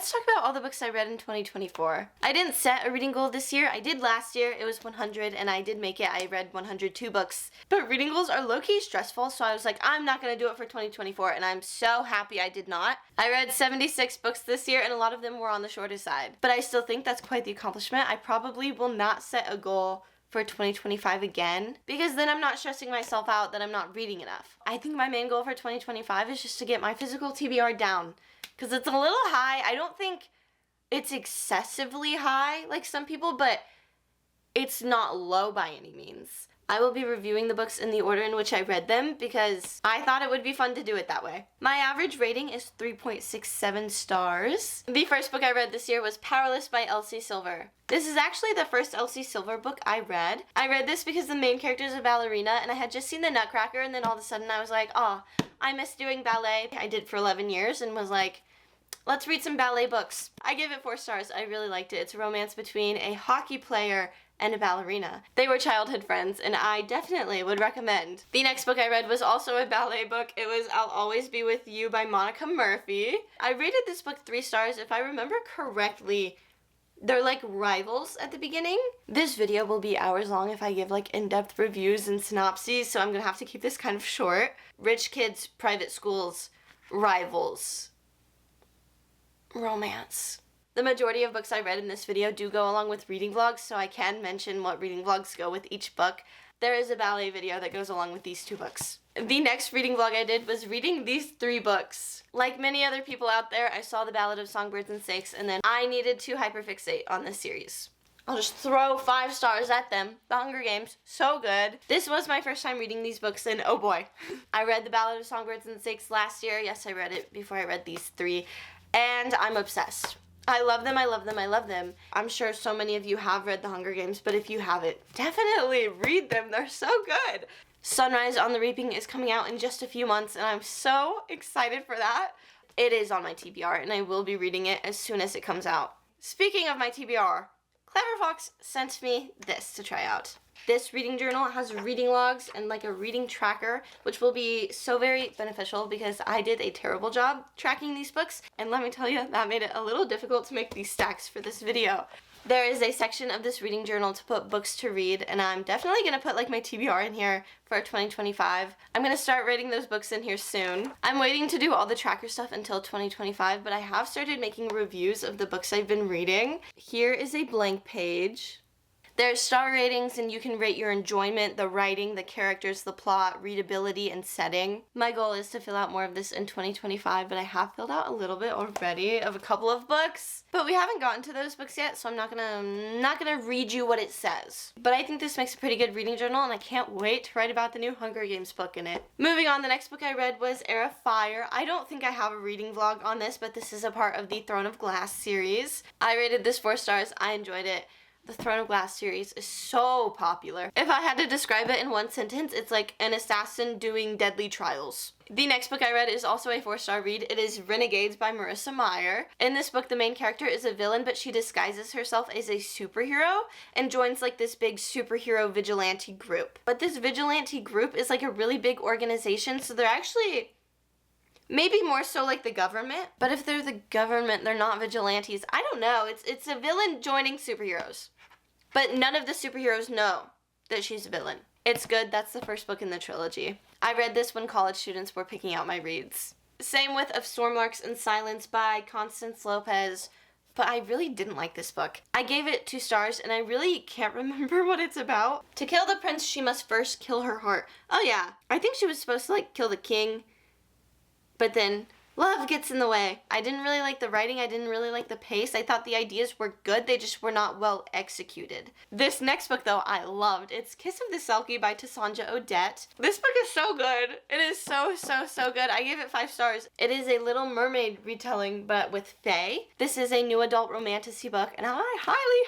let's talk about all the books I read in 2024. I didn't set a reading goal this year. I did last year. It was 100, and I did make it. I read 102 books. But reading goals are low-key stressful, so I was like, I'm not going to do it for 2024, and I'm so happy I did not. I read 76 books this year, and a lot of them were on the shorter side. But I still think that's quite the accomplishment. I probably will not set a goal for 2025 again, because then I'm not stressing myself out that I'm not reading enough. I think my main goal for 2025 is just to get my physical TBR down, because it's a little high. I don't think it's excessively high like some people, but it's not low by any means. I will be reviewing the books in the order in which I read them because I thought it would be fun to do it that way. My average rating is 3.67 stars. The first book I read this year was Powerless by Elsie Silver. This is actually the first Elsie Silver book I read. I read this because the main character is a ballerina, and I had just seen the Nutcracker, and then all of a sudden I was like, oh, I miss doing ballet. I did for 11 years and was like, let's read some ballet books. I gave it 4 stars. I really liked it. It's a romance between a hockey player and a ballerina. They were childhood friends, and I definitely would recommend. The next book I read was also a ballet book. It was I'll Always Be With You by Monica Murphy. I rated this book 3 stars. If I remember correctly, they're like rivals at the beginning. This video will be hours long if I give like in-depth reviews and synopses, so I'm gonna have to keep this kind of short. Rich kids, private schools, rivals, romance. The majority of books I read in this video do go along with reading vlogs, so I can mention what reading vlogs go with each book. There is a ballet video that goes along with these 2 books. The next reading vlog I did was reading these 3 books. Like many other people out there, I saw The Ballad of Songbirds and Snakes, and then I needed to hyperfixate on this series. I'll just throw 5 stars at them. The Hunger Games, so good. This was my first time reading these books, and oh boy. I read The Ballad of Songbirds and Snakes last year. Yes, I read it before I read these 3, and I'm obsessed. I love them, I love them, I love them. I'm sure so many of you have read The Hunger Games, but if you haven't, definitely read them. They're so good. Sunrise on the Reaping is coming out in just a few months, and I'm so excited for that. It is on my TBR, and I will be reading it as soon as it comes out. Speaking of my TBR, Clever Fox sent me this to try out. This reading journal has reading logs and like a reading tracker, which will be so very beneficial because I did a terrible job tracking these books, and let me tell you, that made it a little difficult to make these stacks for this video. There is a section of this reading journal to put books to read, and I'm definitely going to put like my TBR in here for 2025. I'm going to start writing those books in here soon. I'm waiting to do all the tracker stuff until 2025, but I have started making reviews of the books I've been reading. Here is a blank page. There's star ratings, and you can rate your enjoyment, the writing, the characters, the plot, readability, and setting. My goal is to fill out more of this in 2025, but I have filled out a little bit already of a couple of books. But we haven't gotten to those books yet, so I'm not gonna read you what it says. But I think this makes a pretty good reading journal, and I can't wait to write about the new Hunger Games book in it. Moving on, the next book I read was Heir of Fire. I don't think I have a reading vlog on this, but this is a part of the Throne of Glass series. I rated this 4 stars. I enjoyed it. The Throne of Glass series is so popular. If I had to describe it in one sentence, it's like an assassin doing deadly trials. The next book I read is also a 4-star read. It is Renegades by Marissa Meyer. In this book, the main character is a villain, but she disguises herself as a superhero and joins like this big superhero vigilante group. But this vigilante group is like a really big organization, so they're actually maybe more so like the government, but if they're the government, they're not vigilantes. I don't know. It's a villain joining superheroes. But none of the superheroes know that she's a villain. It's good. That's the first book in the trilogy. I read this when college students were picking out my reads. Same with Of Stormlarks and Silence by Constance Lopez, but I really didn't like this book. I gave it 2 stars, and I really can't remember what it's about. To kill the prince, she must first kill her heart. Oh yeah, I think she was supposed to like kill the king, but then love gets in the way. I didn't really like the writing. I didn't really like the pace. I thought the ideas were good. They just were not well executed. This next book, though, I loved. It's Kiss of the Selkie by Tassanja Odette. This book is so good. It is so good. I gave it 5 stars. It is a Little Mermaid retelling, but with fae. This is a new adult romantasy book, and I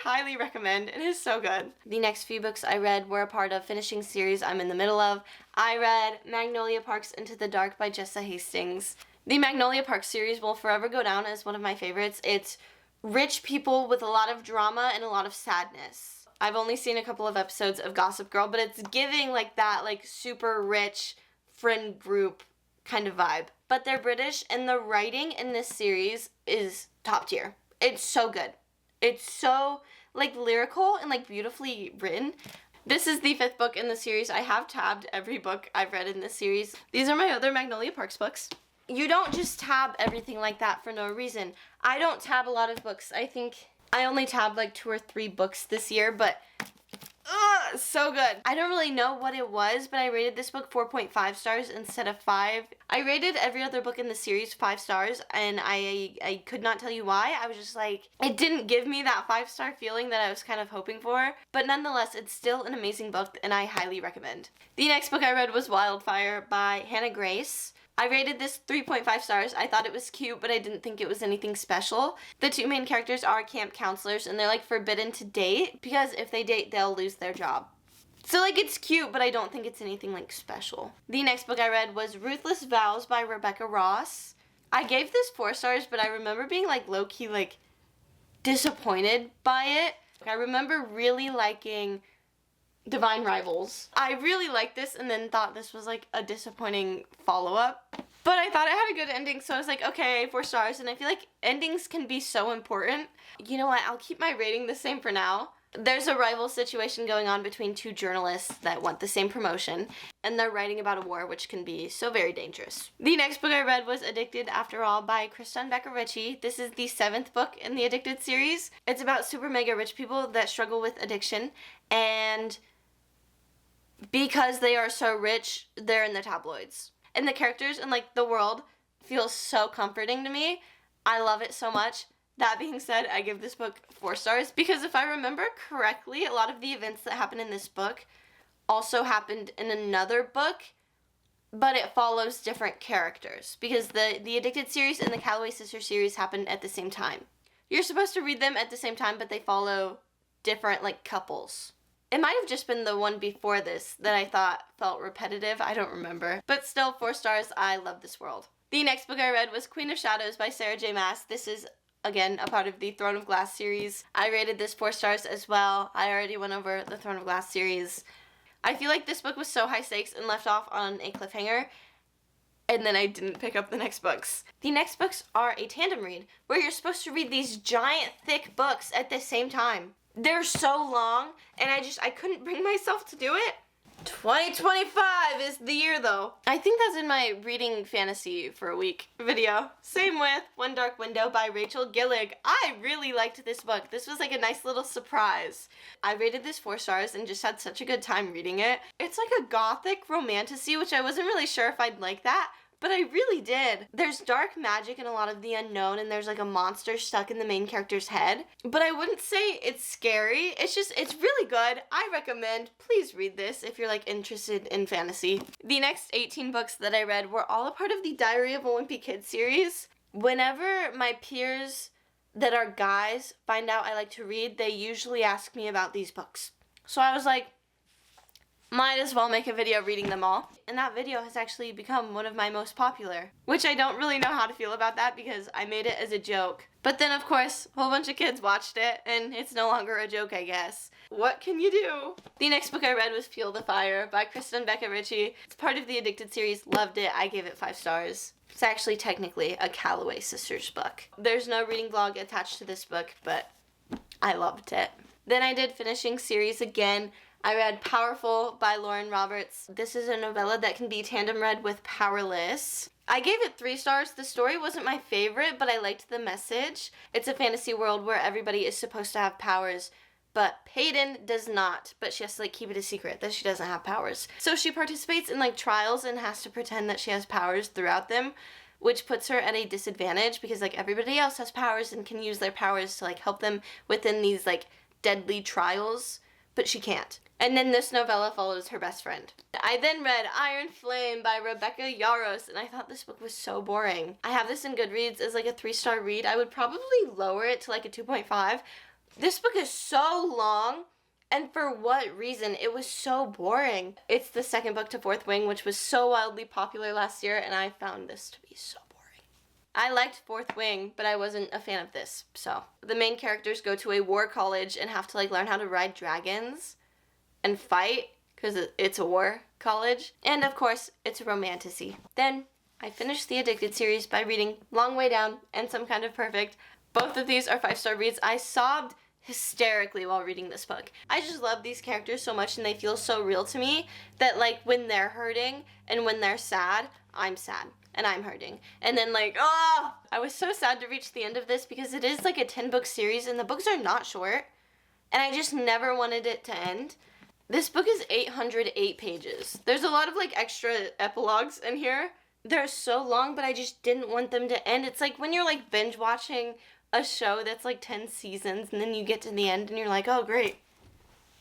highly recommend. It is so good. The next few books I read were a part of finishing series I'm in the middle of. I read Magnolia Park's Into the Dark by Jessa Hastings. The Magnolia Park series will forever go down as one of my favorites. It's rich people with a lot of drama and a lot of sadness. I've only seen a couple of episodes of Gossip Girl, but it's giving like that like super rich friend group kind of vibe. But they're British, and the writing in this series is top tier. It's so good. It's so, like, lyrical and, like, beautifully written. This is the 5th book in the series. I have tabbed every book I've read in this series. These are my other Magnolia Parks books. You don't just tab everything like that for no reason. I don't tab a lot of books. I think I only tabbed like 2 or 3 books this year, but so good. I don't really know what it was, but I rated this book 4.5 stars instead of 5. I rated every other book in the series 5 stars, and I could not tell you why. I was just like, it didn't give me that 5-star feeling that I was kind of hoping for, but nonetheless, it's still an amazing book, and I highly recommend. The next book I read was Wildfire by Hannah Grace. I rated this 3.5 stars. I thought it was cute, but I didn't think it was anything special. The 2 main characters are camp counselors, and they're like forbidden to date because if they date, they'll lose their job. So like it's cute, but I don't think it's anything like special. The next book I read was Ruthless Vows by Rebecca Ross. I gave this 4 stars, but I remember being like low-key like disappointed by it. I remember really liking Divine Rivals. I really liked this and then thought this was like a disappointing follow-up. But I thought it had a good ending, so I was like, okay, 4 stars. And I feel like endings can be so important. You know what? I'll keep my rating the same for now. There's a rival situation going on between 2 journalists that want the same promotion, and they're writing about a war, which can be so very dangerous. The next book I read was Addicted After All by Kristen Becker Ritchie. This is the 7th book in the Addicted series. It's about super mega rich people that struggle with addiction, and because they are so rich, they're in the tabloids. And the characters and like the world feels so comforting to me. I love it so much. That being said, I give this book 4 stars because if I remember correctly, a lot of the events that happen in this book also happened in another book, but it follows different characters because the Addicted series and the Calloway Sisters series happened at the same time. You're supposed to read them at the same time, but they follow different like couples. It might have just been the one before this that I thought felt repetitive. I don't remember. But still, 4 stars. I love this world. The next book I read was Queen of Shadows by Sarah J. Maas. This is, again, a part of the Throne of Glass series. I rated this 4 stars as well. I already went over the Throne of Glass series. I feel like this book was so high stakes and left off on a cliffhanger, and then I didn't pick up the next books. The next books are a tandem read, where you're supposed to read these giant, thick books at the same time. They're so long, and I couldn't bring myself to do it. 2025 is the year, though. I think that's in my reading fantasy for a week video. Same with One Dark Window by Rachel Gillig. I really liked this book. This was like a nice little surprise. I rated this 4 stars and just had such a good time reading it. It's like a gothic romantasy, which I wasn't really sure if I'd like that, but I really did. There's dark magic and a lot of the unknown, and there's like a monster stuck in the main character's head. But I wouldn't say it's scary. It's really good. I recommend. Please read this if you're like interested in fantasy. The next 18 books that I read were all a part of the Diary of a Wimpy Kid series. Whenever my peers that are guys find out I like to read, they usually ask me about these books. So I was like, might as well make a video reading them all. And that video has actually become one of my most popular, which I don't really know how to feel about that because I made it as a joke. But then, of course, a whole bunch of kids watched it, and it's no longer a joke, I guess. What can you do? The next book I read was Fuel the Fire by Kristen Becker Ritchie. It's part of the Addicted series. Loved it. I gave it 5 stars. It's actually technically a Calloway Sisters book. There's no reading vlog attached to this book, but I loved it. Then I did Finishing Series again. I read Powerful by Lauren Roberts. This is a novella that can be tandem read with Powerless. I gave it 3 stars. The story wasn't my favorite, but I liked the message. It's a fantasy world where everybody is supposed to have powers, but Peyton does not. But she has to like keep it a secret that she doesn't have powers. So she participates in like trials and has to pretend that she has powers throughout them, which puts her at a disadvantage because like everybody else has powers and can use their powers to like help them within these like deadly trials, but she can't. And then this novella follows her best friend. I then read Iron Flame by Rebecca Yarros, and I thought this book was so boring. I have this in Goodreads as like a 3-star read. I would probably lower it to like a 2.5. This book is so long, and for what reason? It was so boring. It's the second book to Fourth Wing, which was so wildly popular last year, and I found this to be so boring. I liked Fourth Wing, but I wasn't a fan of this, so. The main characters go to a war college and have to like learn how to ride dragons and fight, because it's a war college. And of course, it's a romantasy. Then I finished the Addicted series by reading Long Way Down and Some Kind of Perfect. Both of these are 5-star reads. I sobbed hysterically while reading this book. I just love these characters so much and they feel so real to me that like when they're hurting and when they're sad, I'm sad and I'm hurting. And then like, oh, I was so sad to reach the end of this because it is like a 10-book series and the books are not short and I just never wanted it to end. This book is 808 pages. There's a lot of like extra epilogues in here. They're so long, but I just didn't want them to end. It's like when you're like binge watching a show that's like 10 seasons and then you get to the end and you're like, oh great,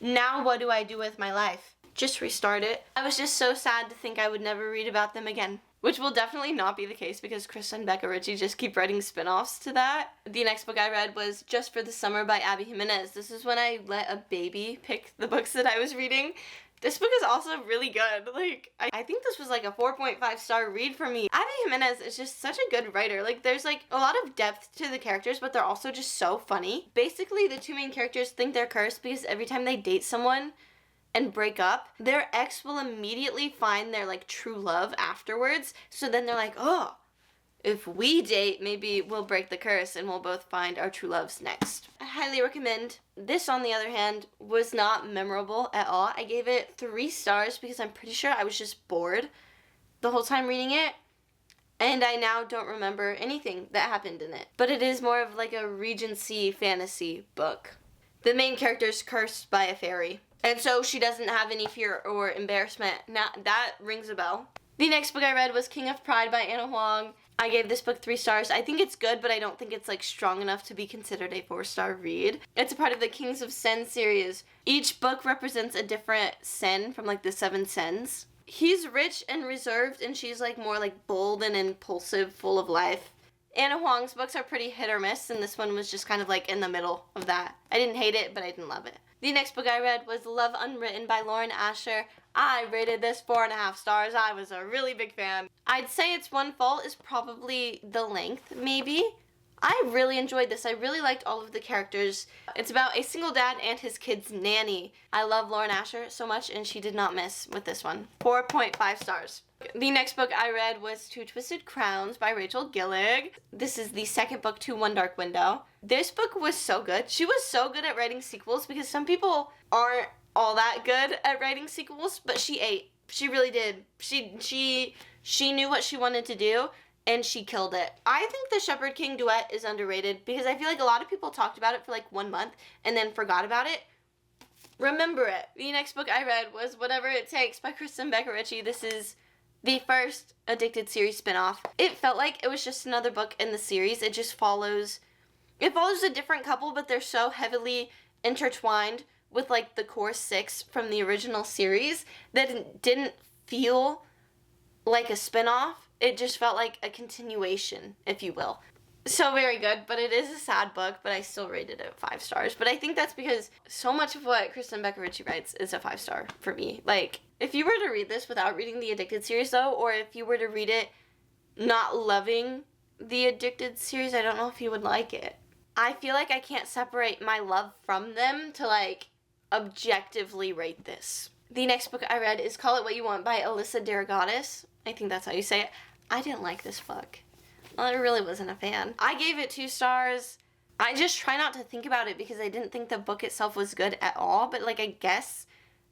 now what do I do with my life? Just restart it. I was just so sad to think I would never read about them again, which will definitely not be the case because Chris and Becca Ritchie just keep writing spin-offs to that. The next book I read was Just for the Summer by Abby Jimenez. This is when I let a baby pick the books that I was reading. This book is also really good. Like, I think this was like a 4.5-star read for me. Abby Jimenez is just such a good writer. Like, there's like a lot of depth to the characters, but they're also just so funny. Basically, the two main characters think they're cursed because every time they date someone and break up, their ex will immediately find their like true love afterwards. So then they're like, oh, if we date, maybe we'll break the curse and we'll both find our true loves next. I highly recommend. This, on the other hand, was not memorable at all. I gave it 3 stars because I'm pretty sure I was just bored the whole time reading it. And I now don't remember anything that happened in it. But it is more of like a Regency fantasy book. The main character is cursed by a fairy. And so she doesn't have any fear or embarrassment. Now, that rings a bell. The next book I read was King of Pride by Anna Huang. I gave this book 3 stars. I think it's good, but I don't think it's like strong enough to be considered a 4-star read. It's a part of the Kings of Sen series. Each book represents a different sen from like the 7 sens. He's rich and reserved, and she's like more like bold and impulsive, full of life. Anna Huang's books are pretty hit or miss, and this one was just kind of like in the middle of that. I didn't hate it, but I didn't love it. The next book I read was Love Unwritten by Lauren Asher. I rated this 4.5 stars. I was a really big fan. I'd say its one fault is probably the length, maybe. I really enjoyed this. I really liked all of the characters. It's about a single dad and his kid's nanny. I love Lauren Asher so much, and she did not miss with this one. 4.5 stars. The next book I read was Two Twisted Crowns by Rachel Gillig. This is the second book to One Dark Window. This book was so good. She was so good at writing sequels because some people aren't all that good at writing sequels, but she ate. She really did. She knew what she wanted to do, and she killed it. I think the Shepherd King duet is underrated because I feel like a lot of people talked about it for like 1 month and then forgot about it. Remember it. The next book I read was Whatever It Takes by Kristen Becca Ritchie. This is the first Addicted series spinoff. It felt like it was just another book in the series. It follows a different couple, but they're so heavily intertwined with like the core 6 from the original series that it didn't feel like a spinoff. It just felt like a continuation, if you will. So very good, but it is a sad book, but I still rated it 5 stars. But I think that's because so much of what Kristen Becca Ritchie writes is a 5-star for me. Like, if you were to read this without reading the Addicted series, though, or if you were to read it not loving the Addicted series, I don't know if you would like it. I feel like I can't separate my love from them to, like, objectively rate this. The next book I read is Call It What You Want by Alyssa Deragadis. I think that's how you say it. I didn't like this book. I really wasn't a fan. I gave it 2 stars. I just try not to think about it because I didn't think the book itself was good at all, but like I guess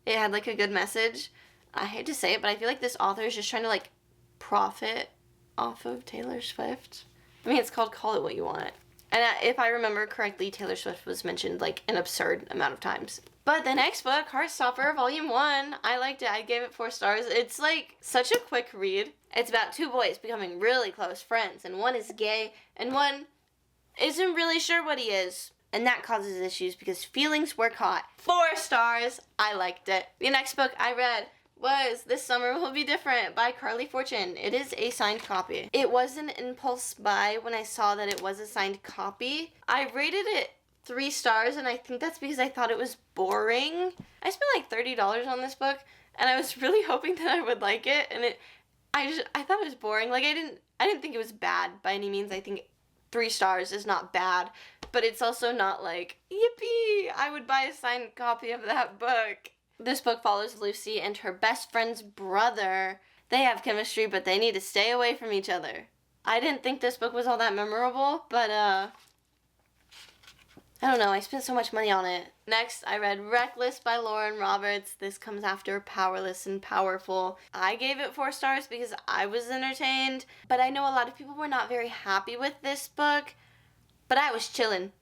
it had like a good message. I hate to say it, but I feel like this author is just trying to like profit off of Taylor Swift. I mean, it's called Call It What You Want. And if I remember correctly, Taylor Swift was mentioned like an absurd amount of times. But the next book, Heartstopper Volume 1, I liked it. I gave it 4 stars. It's like such a quick read. It's about 2 boys becoming really close friends, and one is gay, and one isn't really sure what he is. And that causes issues because feelings were caught. 4 stars. I liked it. The next book I read was This Summer Will Be Different by Carly Fortune. It is a signed copy. It was an impulse buy when I saw that it was a signed copy. I rated it 3 stars, and I think that's because I thought it was boring. I spent like $30 on this book, and I was really hoping that I would like it, and I thought it was boring. Like I didn't think it was bad by any means. I think 3 stars is not bad, but it's also not like, yippee, I would buy a signed copy of that book. This book follows Lucy and her best friend's brother. They have chemistry, but they need to stay away from each other. I didn't think this book was all that memorable, but I don't know, I spent so much money on it. Next, I read Reckless by Lauren Roberts. This comes after Powerless and Powerful. I gave it 4 stars because I was entertained, but I know a lot of people were not very happy with this book, but I was chilling.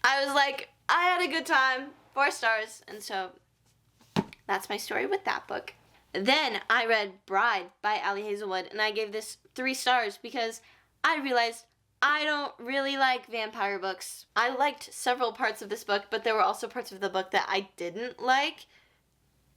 I was like, I had a good time, 4 stars, and so that's my story with that book. Then I read Bride by Ali Hazelwood, and I gave this 3 stars because I realized I don't really like vampire books. I liked several parts of this book, but there were also parts of the book that I didn't like.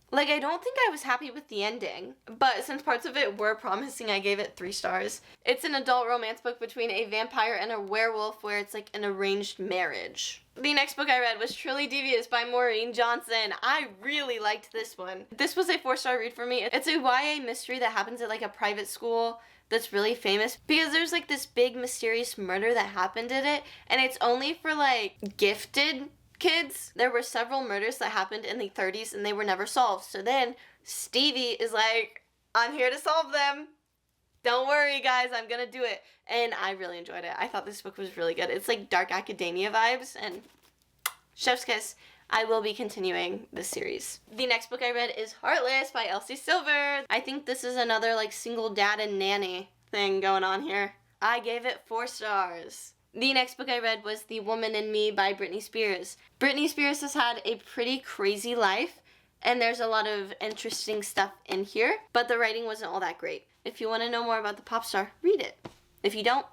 Like, I don't think I was happy with the ending, but since parts of it were promising, I gave it 3 stars. It's an adult romance book between a vampire and a werewolf where it's like an arranged marriage. The next book I read was Truly Devious by Maureen Johnson. I really liked this one. This was a 4-star read for me. It's a YA mystery that happens at like a private school that's really famous because there's like this big mysterious murder that happened in it, and it's only for like gifted kids. There were several murders that happened in the 30s and they were never solved. So then Stevie is like, I'm here to solve them. Don't worry, guys, I'm gonna do it. And I really enjoyed it. I thought this book was really good. It's like dark academia vibes, and chef's kiss. I will be continuing this series. The next book I read is Heartless by Elsie Silver. I think this is another like single dad and nanny thing going on here. I gave it 4 stars. The next book I read was The Woman in Me by Britney Spears. Britney Spears has had a pretty crazy life, and there's a lot of interesting stuff in here, but the writing wasn't all that great. If you want to know more about the pop star, read it. If you don't,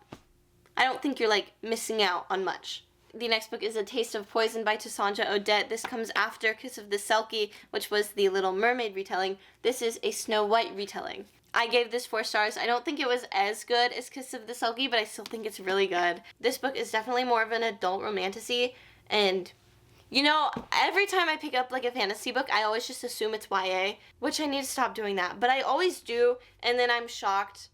I don't think you're like missing out on much. The next book is A Taste of Poison by Tassandra Odette. This comes after Kiss of the Selkie, which was the Little Mermaid retelling. This is a Snow White retelling. I gave this 4 stars. I don't think it was as good as Kiss of the Selkie, but I still think it's really good. This book is definitely more of an adult romantasy, and you know, every time I pick up like a fantasy book, I always just assume it's YA, which I need to stop doing that. But I always do, and then I'm shocked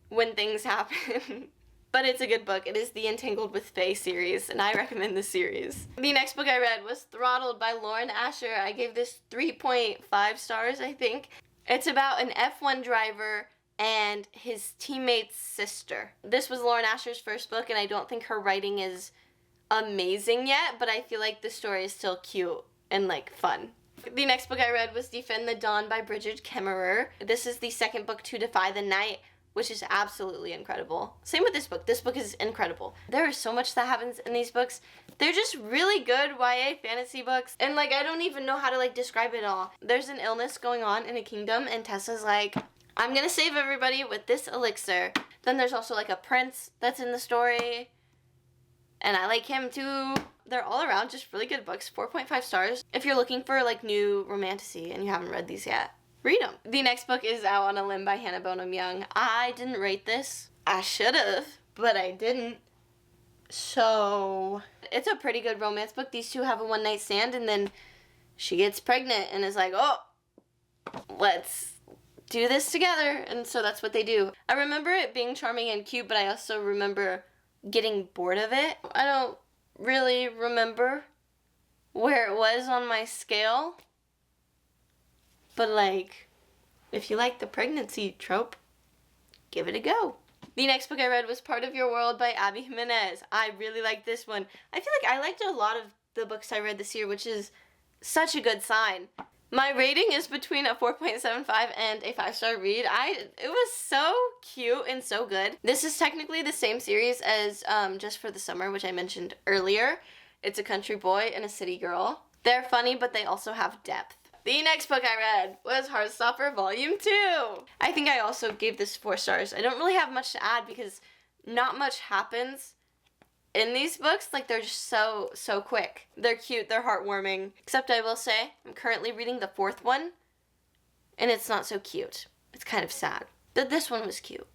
when things happen. But it's a good book. It is the Entangled with Fae series, and I recommend this series. The next book I read was Throttled by Lauren Asher. I gave this 3.5 stars, I think. It's about an F1 driver and his teammate's sister. This was Lauren Asher's first book, and I don't think her writing is amazing yet, but I feel like the story is still cute and like fun. The next book I read was Defend the Dawn by Bridget Kemmerer. This is the second book to Defy the Night, which is absolutely incredible. Same with this book. This book is incredible. There is so much that happens in these books. They're just really good YA fantasy books, and like I don't even know how to like describe it all. There's an illness going on in a kingdom, and Tessa's like, I'm gonna save everybody with this elixir. Then there's also like a prince that's in the story, and I like him too. They're all around just really good books. 4.5 stars. If you're looking for like new romantasy and you haven't read these yet, read them. The next book is Out on a Limb by Hannah Bonham Young. I didn't rate this. I should have, but I didn't. So it's a pretty good romance book. These two have a one-night stand, and then she gets pregnant and is like, oh, let's do this together. And so that's what they do. I remember it being charming and cute, but I also remember getting bored of it. I don't really remember where it was on my scale, but like, if you like the pregnancy trope, give it a go. The next book I read was Part of Your World by Abby Jimenez. I really liked this one. I feel like I liked a lot of the books I read this year, which is such a good sign. My rating is between a 4.75 and a 5-star read. It was so cute and so good. This is technically the same series as Just for the Summer, which I mentioned earlier. It's a country boy and a city girl. They're funny, but they also have depth. The next book I read was Heartstopper Volume 2. I think I also gave this 4 stars. I don't really have much to add because not much happens in these books. Like, they're just so quick. They're cute, they're heartwarming. Except I will say, I'm currently reading the 4th one, and it's not so cute. It's kind of sad. But this one was cute,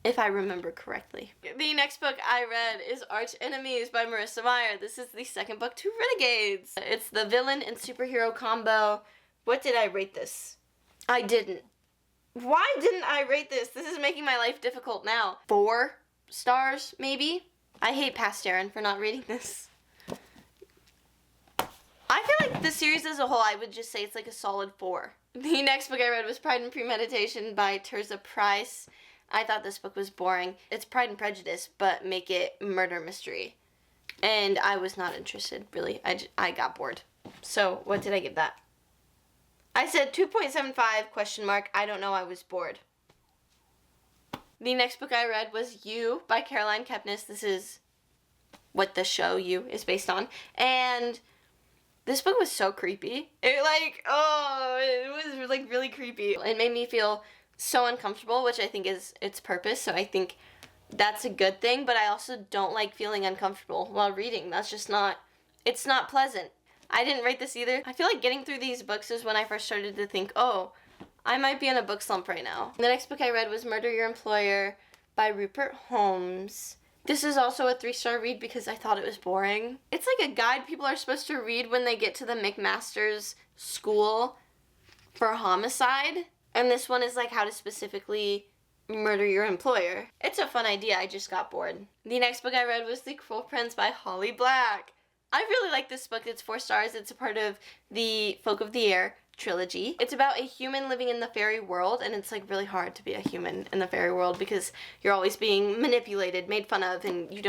if I remember correctly. The next book I read is Arch Enemies by Marissa Meyer. This is the second book to Renegades. It's the villain and superhero combo. What did I rate this? I didn't. Why didn't I rate this? This is making my life difficult now. 4 stars, maybe? I hate past Aaron for not reading this. I feel like The series as a whole, I would just say it's like a solid 4. The next book I read was Pride and Premeditation by Tirzah Price. I thought this book was boring. It's Pride and Prejudice, but make it murder mystery. And I was not interested, really. I got bored. So, what did I give that? I said 2.75 ? I don't know, I was bored. The next book I read was You by Caroline Kepnes. This is what the show You is based on. And this book was so creepy. It was like really creepy. It made me feel so uncomfortable, which I think is its purpose. So I think that's a good thing, but I also don't like feeling uncomfortable while reading. That's just it's not pleasant. I didn't rate this either. I feel like getting through these books is when I first started to think, oh, I might be in a book slump right now. The next book I read was Murder Your Employer by Rupert Holmes. This is also a 3-star read because I thought it was boring. It's like a guide people are supposed to read when they get to the McMaster's school for homicide. And this one is like how to specifically murder your employer. It's a fun idea, I just got bored. The next book I read was The Cruel Prince by Holly Black. I really like this book. It's 4 stars. It's a part of the Folk of the Air trilogy. It's about a human living in the fairy world, and it's like really hard to be a human in the fairy world because you're always being manipulated, made fun of, and you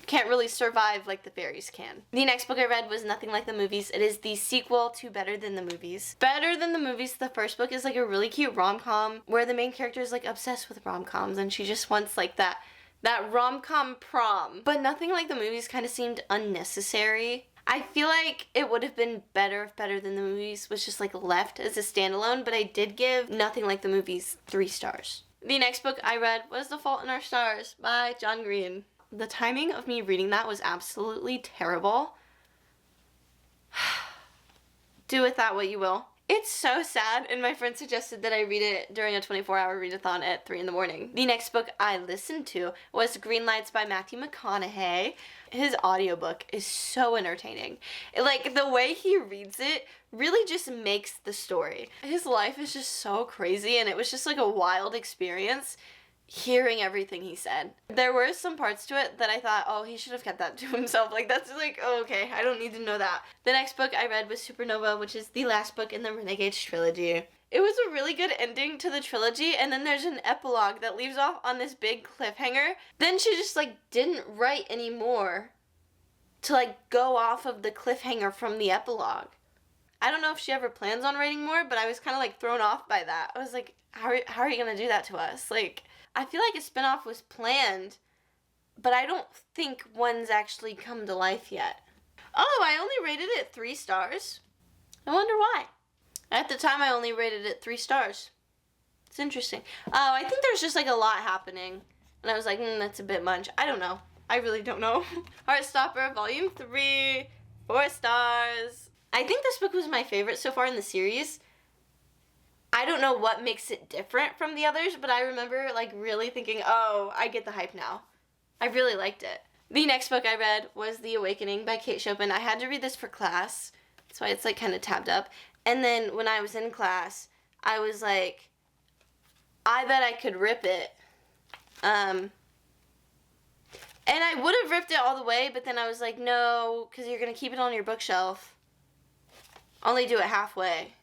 can't really survive like the fairies can. The next book I read was Nothing Like the Movies. It is the sequel to Better Than the Movies. Better Than the Movies, the first book, is like a really cute rom-com where the main character is like obsessed with rom-coms and she just wants like that rom-com prom. But Nothing Like the Movies kind of seemed unnecessary. I feel like it would have been better if Better Than the Movies was just like left as a standalone, but I did give Nothing Like the Movies 3 stars. The next book I read was The Fault in Our Stars by John Green. The timing of me reading that was absolutely terrible. Do with that what you will. It's so sad, and my friend suggested that I read it during a 24-hour readathon at 3 in the morning. The next book I listened to was Green Lights by Matthew McConaughey. His audiobook is so entertaining. Like, the way he reads it really just makes the story. His life is just so crazy, and it was just like a wild experience hearing everything he said. There were some parts to it that I thought, oh, he should have kept that to himself. Like, that's like, oh, okay, I don't need to know that. The next book I read was Supernova, which is the last book in the Renegades trilogy. It was a really good ending to the trilogy, and then there's an epilogue that leaves off on this big cliffhanger. Then she just, like, didn't write anymore to, like, go off of the cliffhanger from the epilogue. I don't know if she ever plans on writing more, but I was kind of, like, thrown off by that. I was like, how are you going to do that to us? Like, I feel like a spinoff was planned, but I don't think one's actually come to life yet. Oh, I only rated it 3 stars. I wonder why. At the time, I only rated it 3 stars. It's interesting. Oh, I think there's just like a lot happening. And I was like, that's a bit much. I don't know. I really don't know. Heartstopper, Volume 3, 4 stars. I think this book was my favorite so far in the series. I don't know what makes it different from the others, but I remember like really thinking, oh, I get the hype now. I really liked it. The next book I read was The Awakening by Kate Chopin. I had to read this for class. That's why it's like kind of tabbed up. And then when I was in class, I was like, I bet I could rip it. And I would have ripped it all the way, but then I was like, no, because you're going to keep it on your bookshelf. Only do it halfway.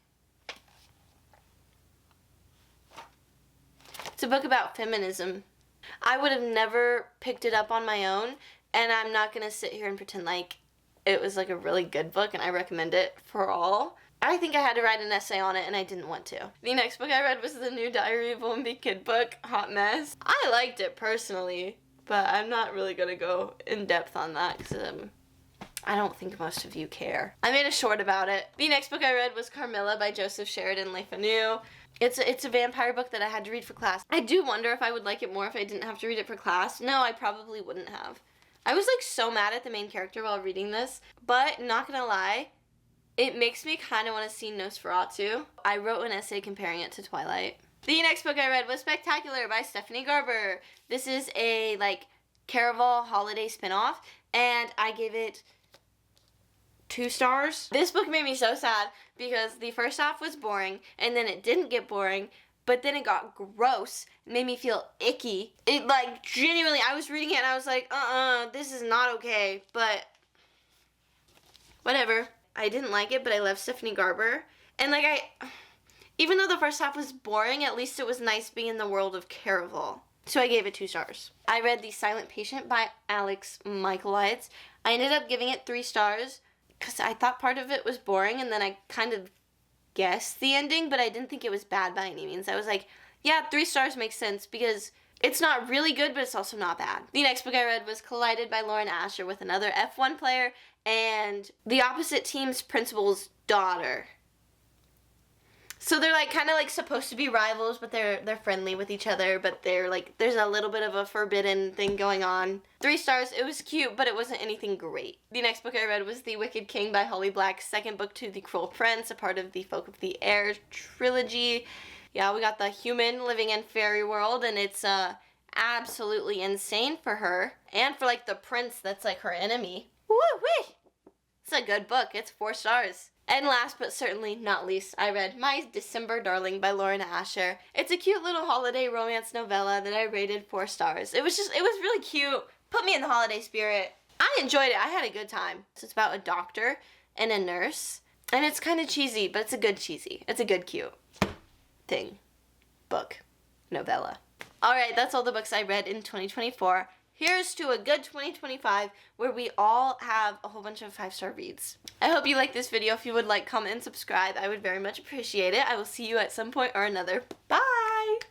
It's a book about feminism. I would have never picked it up on my own, and I'm not going to sit here and pretend like it was like a really good book and I recommend it for all. I think I had to write an essay on it and I didn't want to. The next book I read was the new Diary of a Wimpy Kid book, Hot Mess. I liked it personally, but I'm not really going to go in depth on that because I don't think most of you care. I made a short about it. The next book I read was Carmilla by Joseph Sheridan Le Fanu. It's a vampire book that I had to read for class. I do wonder if I would like it more if I didn't have to read it for class. No, I probably wouldn't have. I was like so mad at the main character while reading this, but not gonna lie, it makes me kind of want to see Nosferatu. I wrote an essay comparing it to Twilight. The next book I read was Spectacular by Stephanie Garber. This is a like Caraval holiday spinoff, and I gave it 2 stars. This book made me so sad because the first half was boring and then it didn't get boring, but then it got gross. It made me feel icky. It like genuinely, I was reading it and I was like, this is not okay, but whatever. I didn't like it, but I love Stephanie Garber. And like even though the first half was boring, at least it was nice being in the world of Caraval. So I gave it 2 stars. I read The Silent Patient by Alex Michaelides. I ended up giving it 3 stars because I thought part of it was boring, and then I kind of guessed the ending, but I didn't think it was bad by any means. I was like, yeah, 3 stars makes sense because it's not really good, but it's also not bad. The next book I read was Collided by Lauren Asher with another F1 player and the opposite team's principal's daughter. So they're like kind of like supposed to be rivals, but they're friendly with each other, but they're like there's a little bit of a forbidden thing going on. 3 stars. It was cute, but it wasn't anything great. The next book I read was The Wicked King by Holly Black's second book to The Cruel Prince, a part of the Folk of the Air trilogy. Yeah, we got the human living in fairy world, and it's absolutely insane for her and for like the prince that's like her enemy. Woo-wee! It's a good book. It's 4 stars. And last but certainly not least, I read My December Darling by Lauren Asher. It's a cute little holiday romance novella that I rated 4 stars. It was really cute. Put me in the holiday spirit. I enjoyed it. I had a good time. So it's about a doctor and a nurse. And it's kind of cheesy, but it's a good cheesy. It's a good cute thing. Book. Novella. Alright, that's all the books I read in 2024. Here's to a good 2025 where we all have a whole bunch of 5-star reads. I hope you like this video. If you would like, comment, and subscribe, I would very much appreciate it. I will see you at some point or another. Bye!